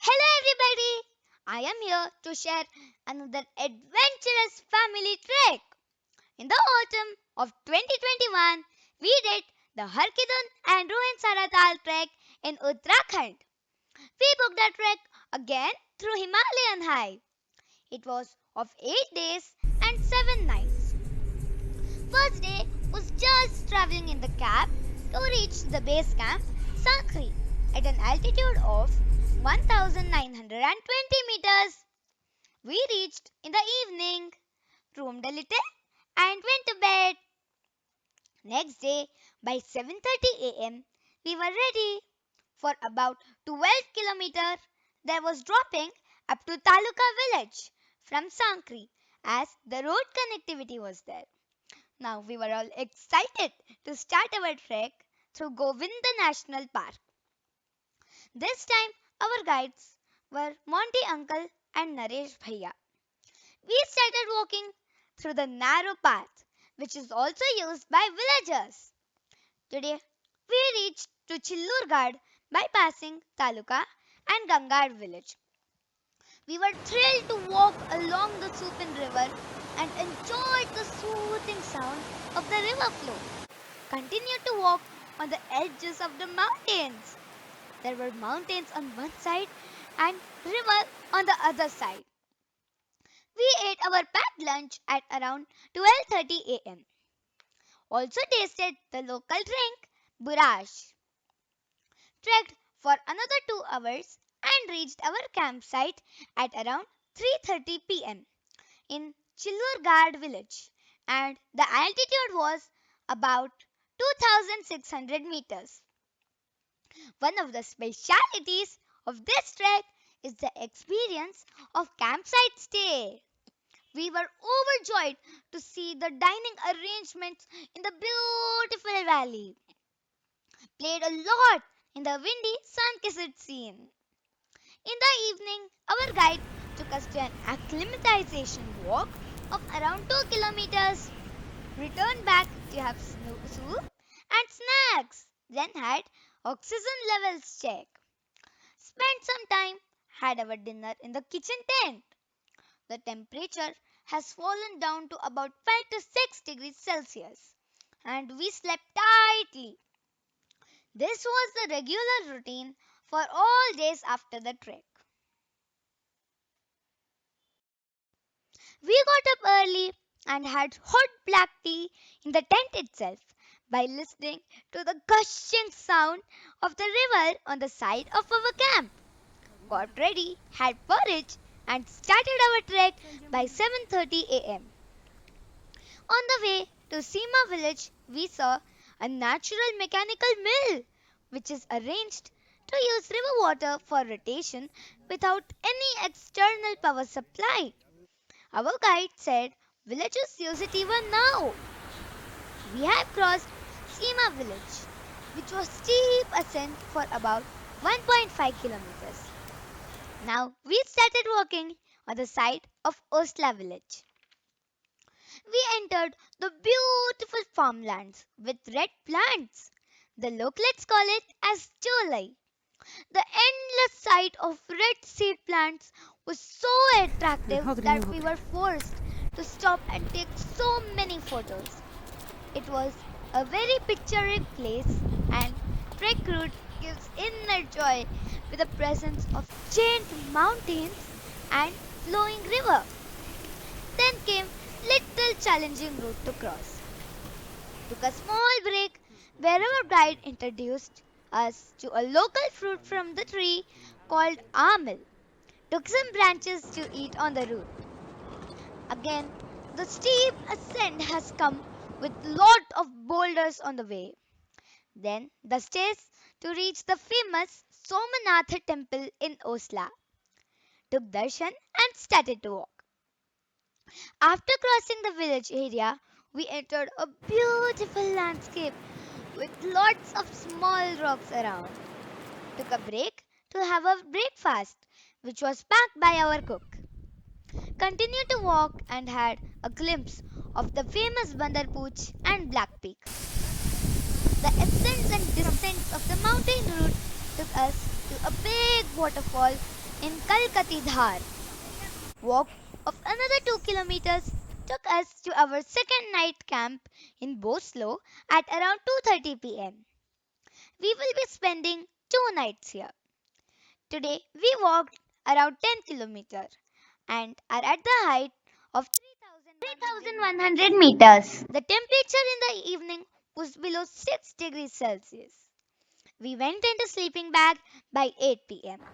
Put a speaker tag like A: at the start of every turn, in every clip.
A: Hello, everybody! I am here to share another adventurous family trek. In the autumn of 2021, we did the Harkidun and Ruinsara Tal trek in Uttarakhand. We booked the trek again through Himalayan High. It was of 8 days and 7 nights. First day was just traveling in the cab to reach the base camp, Sakri, at an altitude of 1920 meters. We reached in the evening, roomed a little, and went to bed. Next day, by 7:30 a.m., we were ready. For about 12 kilometers, there was dropping up to Taluka village from Sankri as the road connectivity was there. Now we were all excited to start our trek through Govinda National Park. This time our guides were Monty Uncle and Naresh Bhaiya. We started walking through the narrow path, which is also used by villagers. Today we reached to Chillurgad by passing Taluka and Gangad village. We were thrilled to walk along the Supin river and enjoyed the soothing sound of the river flow. Continued to walk on the edges of the mountains. There were mountains on one side and river on the other side. We ate our packed lunch at around 12:30 a.m. Also tasted the local drink, Burash. Trekked for another 2 hours and reached our campsite at around 3:30 p.m. in Chillurgad village, and the altitude was about 2600 meters. One of the specialities of this trek is the experience of campsite stay. We were overjoyed to see the dining arrangements in the beautiful valley. Played a lot in the windy sun-kissed scene. In the evening, our guide took us to an acclimatization walk of around 2 kilometers. Returned back to have soup and snacks. Then had oxygen levels check. Spent some time, had our dinner in the kitchen tent. The temperature has fallen down to about 5 to 6 degrees Celsius, and we slept tightly. This was the regular routine for all days after the trek. We got up early and had hot black tea in the tent itself by listening to the gushing sound of the river on the side of our camp. Got ready, had porridge, and started our trek by 7:30 a.m. On the way to Seema village, we saw a natural mechanical mill which is arranged to use river water for rotation without any external power supply. Our guide said villagers use it even now. We have crossed Seema village, which was steep ascent for about 1.5 kilometers. Now we started walking on the side of Osla village. We entered the beautiful farmlands with red plants. The locals call it as cholai. The endless sight of red seed plants was so attractive that we were forced to stop and take so many photos. It was a very picturesque place, and trek route gives inner joy with the presence of chained mountains and flowing river. Then came little challenging route to cross. Took a small break where our guide introduced us to a local fruit from the tree called amil. Took some branches to eat on the route. Again, the steep ascent has come with lot of boulders on the way. Then the stairs to reach the famous Somanath temple in Osla. Took darshan and started to walk. After crossing the village area, we entered a beautiful landscape with lots of small rocks around. Took a break to have a breakfast, which was packed by our cook. Continued to walk and had a glimpse of the famous Bandar Pooch and Black Peak. The ascents and descents of the mountain route took us to a big waterfall in Kalkati Dhar. Walk of another 2 kilometers took us to our second night camp in Boslo at around 2:30 pm. We will be spending 2 nights here. Today we walked around 10 kilometers and are at the height of 3,100 meters. The temperature in the evening was below 6 degrees Celsius. We went into sleeping bag by 8 pm.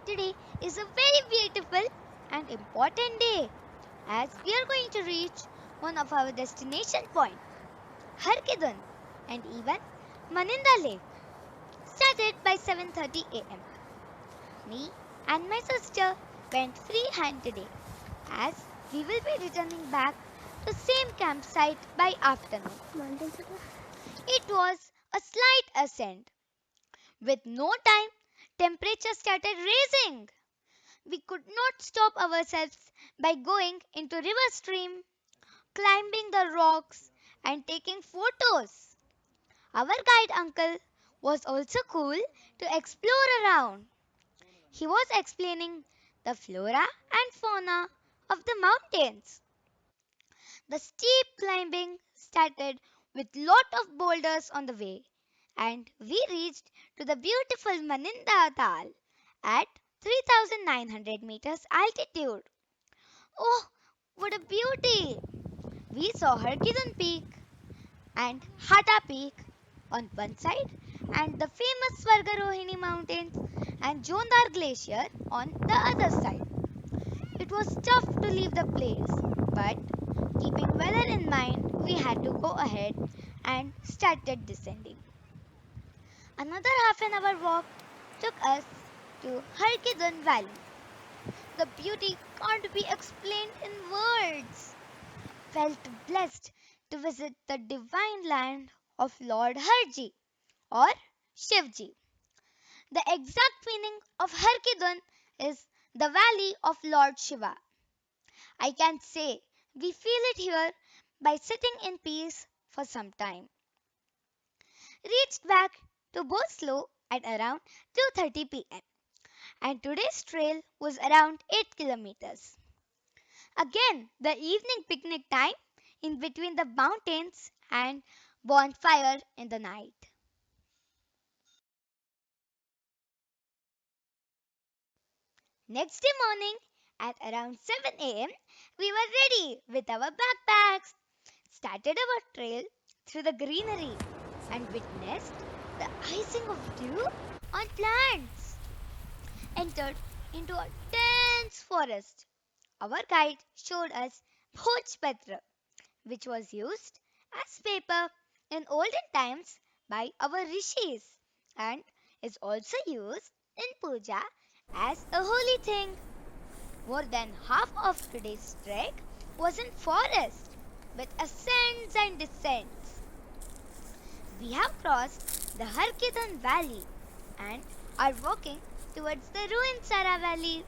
A: Today is a very beautiful and important day as we are going to reach one of our destination points, Harkidun, and even Maninda Lake. Started by 7:30 am. Me and my sister went free hand today as we will be returning back to same campsite by afternoon. It was a slight ascent. With no time, temperature started rising. We could not stop ourselves by going into river stream, climbing the rocks and taking photos. Our guide uncle was also cool to explore around. He was explaining the flora and fauna of the mountains. The steep climbing started with lot of boulders on the way and we reached to the beautiful Maninda Tal at 3,900 meters altitude. Oh, what a beauty! We saw Harkidun Peak and Hata Peak on one side and the famous Swargarohini Mountains and Jondar Glacier on the other side. It was tough to leave the place, but keeping weather in mind, we had to go ahead and started descending. Another half an hour walk took us to Harkidun Valley. The beauty can't be explained in words. Felt blessed to visit the divine land of Lord Harji or Shivji. The exact meaning of Harkidun is the valley of Lord Shiva. I can say we feel it here by sitting in peace for some time. Reached back to Boslo at around 2:30 pm and today's trail was around 8 kilometers. Again, the evening picnic time in between the mountains and bonfire in the night. Next day morning at around 7 am, we were ready with our backpacks, started our trail through the greenery and witnessed the icing of dew on plants. Entered into a dense forest. Our guide showed us Bhojpatra, which was used as paper in olden times by our rishis and is also used in puja as a holy thing. More than half of today's trek was in forest with ascents and descents. We have crossed the Harkidan Valley and are walking towards the Ruinsara Valley.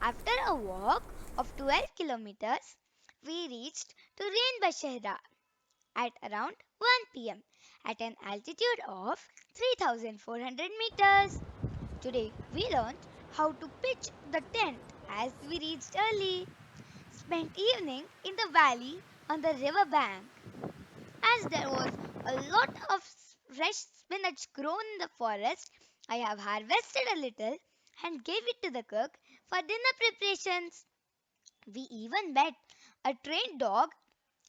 A: After a walk of 12 kilometers, we reached to Rainbashehra at around 1 pm at an altitude of 3,400 meters. Today we learned how to pitch the tent as we reached early. Spent evening in the valley on the river bank. As there was a lot of fresh spinach grown in the forest, I have harvested a little and gave it to the cook for dinner preparations. We even met a trained dog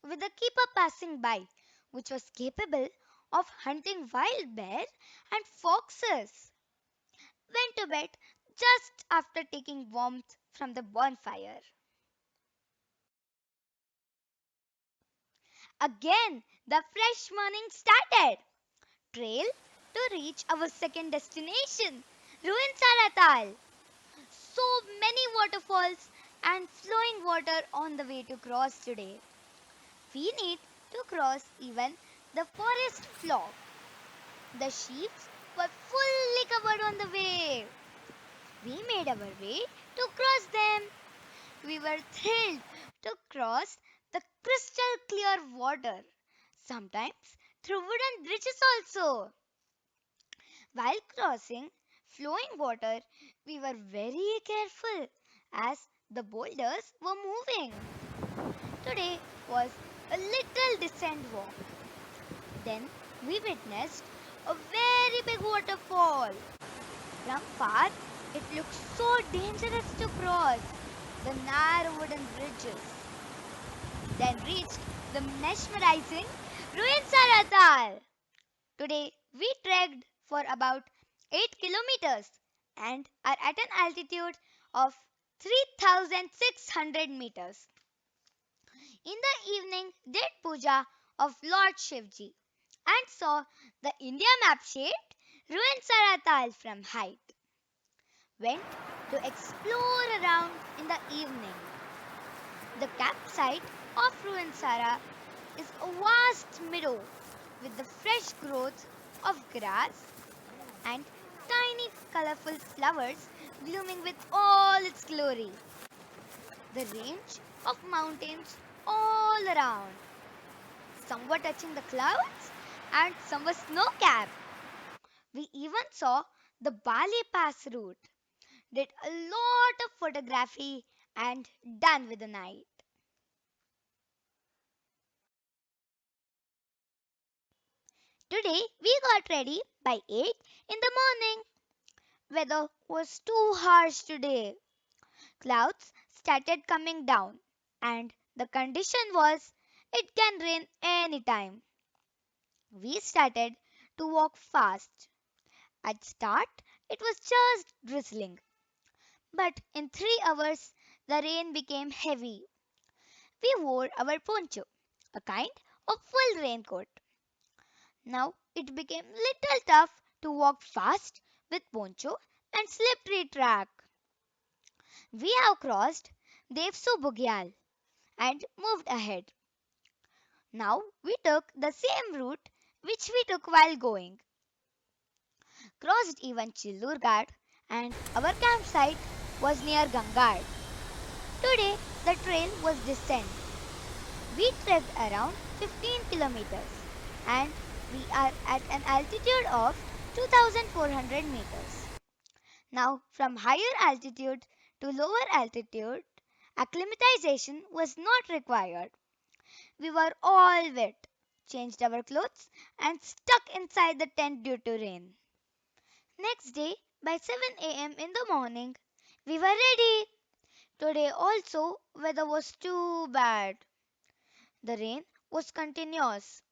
A: with a keeper passing by, which was capable of hunting wild bear and foxes. Went to bed just after taking warmth from the bonfire. Again, the fresh morning started. Trail to reach our second destination, Ruinsara Tal. So many waterfalls and flowing water on the way to cross today. We need to cross even the forest floor. The sheep were fully covered on the way. We made our way to cross them. We were thrilled to cross the crystal clear water, sometimes through wooden bridges also. While crossing, flowing water, we were very careful as the boulders were moving. Today was a little descent walk. Then we witnessed a very big waterfall. From far, it looked so dangerous to cross the narrow wooden bridges. Then reached the mesmerizing Ruinsara Tal. Today we trekked for about 8 kilometers and are at an altitude of 3600 meters. In the evening, did puja of Lord Shivji and saw the India map shaped Ruinsara Tal from height. Went to explore around in the evening. The campsite of Ruinsara is a vast meadow with the fresh growth of grass and tiny colorful flowers blooming with all its glory. The range of mountains all around. Some were touching the clouds and some were snow capped. We even saw the Bali Pass route. Did a lot of photography and done with the night. Today we got ready by 8 in the morning. Weather was too harsh today. Clouds started coming down and the condition was it can rain anytime. We started to walk fast. At start it was just drizzling, but in 3 hours the rain became heavy. We wore our poncho, a kind of full raincoat. Now it became little tough to walk fast with poncho and slippery track. We have crossed Devsu Bugyal and moved ahead. Now we took the same route which we took while going, crossed even Chillurgad, and our campsite was near Gangad. Today the trail was descent. We trekked around 15 kilometers and we are at an altitude of 2400 meters. Now from higher altitude to lower altitude, acclimatization was not required. We were all wet, changed our clothes, and stuck inside the tent due to rain. Next day, by 7 a.m. in the morning, we were ready. Today also, weather was too bad. The rain was continuous.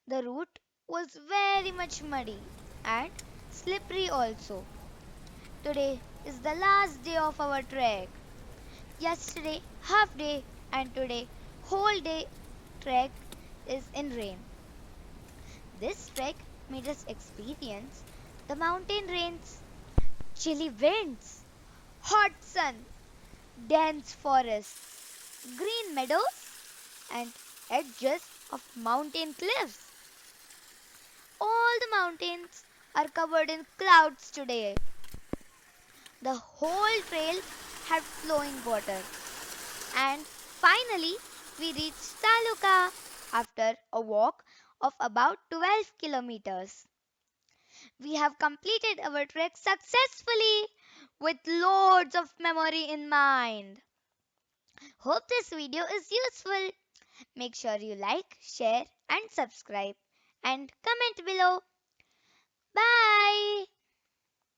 A: The route was very much muddy and slippery also. Today is the last day of our trek. Yesterday, half day, and today, whole day trek is in rain. This trek made us experience the mountain rains, chilly winds, hot sun, dense forests, green meadows, and edges of mountain cliffs. All the mountains are covered in clouds today. The whole trail had flowing water. And finally, we reached Taluka after a walk of about 12 kilometers. We have completed our trek successfully with loads of memory in mind. Hope this video is useful. Make sure you like, share, and subscribe. And comment below. Bye.